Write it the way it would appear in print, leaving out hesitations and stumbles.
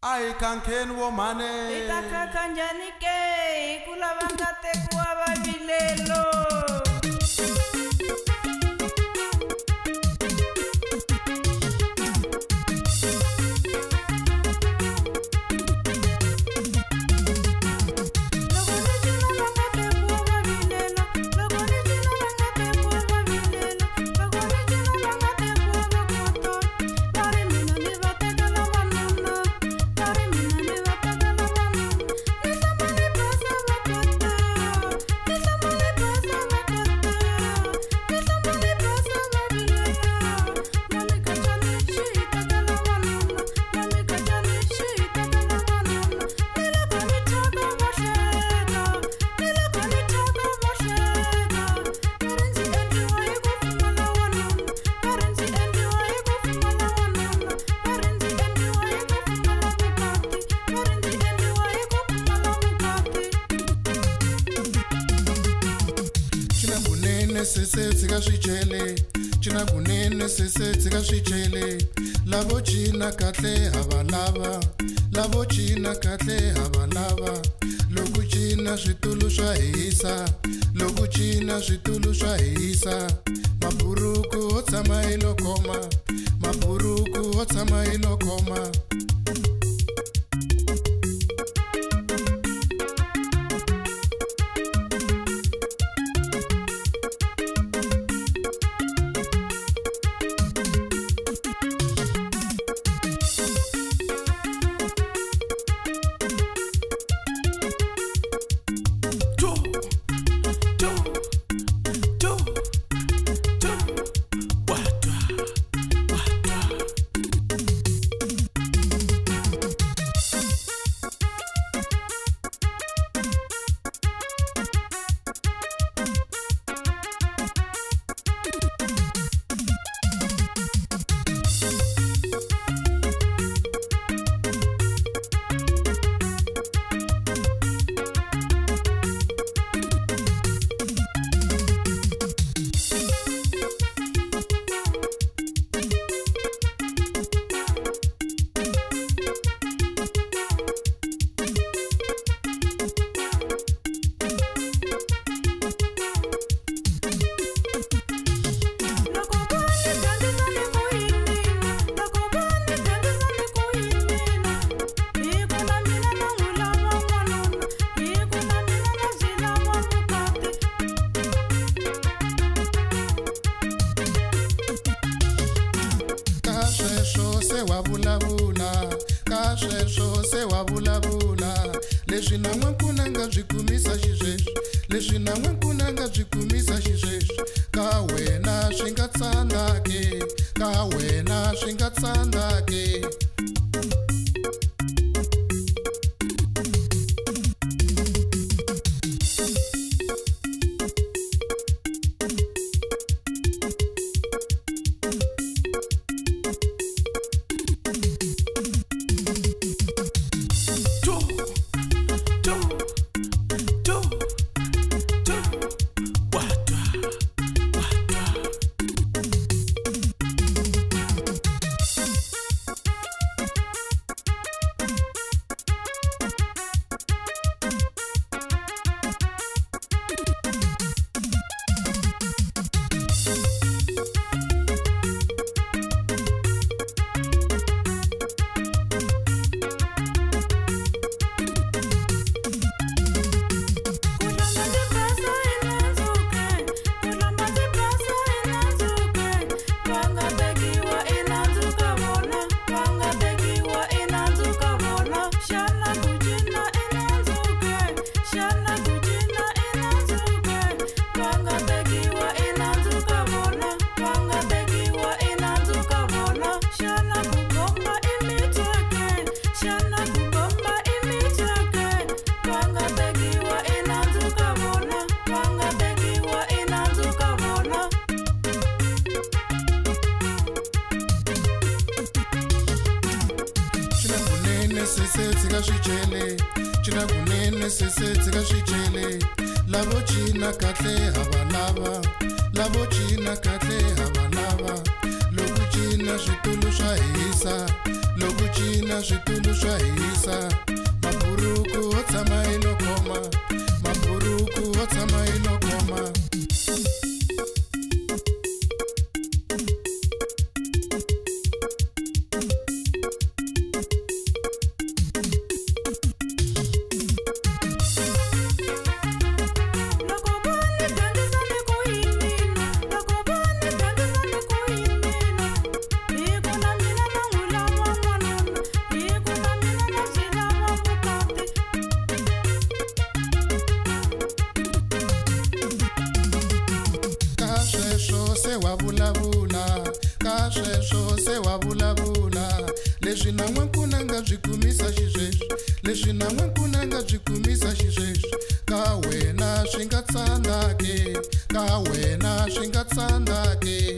Ai kankeni wo mane itakaka njani ke kulavangate kuwa vilelo sese tsika swichele china kunene sese tsika swichele lavo china kahle havalava lavo china kahle havalava loku china switulu swa hisa loku china switulu swa hisa maburuku o tshama ilokoma maburuku o tshama ilokoma se wavulavula leswi na n'wankuna nga byi kumisa xisweswi leswi na n'wankuna nga byi kumisa xisweswi ka wena swi nga tsandzaki ka wena swi nga tsandzaki china kunene sese tsika swichele lavo china kahle havalava lavo china kahle havalava loku china cina switulu swa hisa, loko cina switulu swa hisa, maburuku o tshama ilokoma, maburuku o tshama ilokoma. Se wa vulavula, ka sweswo se wa vulavula, leswi na n'wankuna nga byi kumisa xisweswi, leswi na n'wankuna nga byi kumisa xisweswi, ka wena swi nga tsandake, ka wena swi nga tsandake.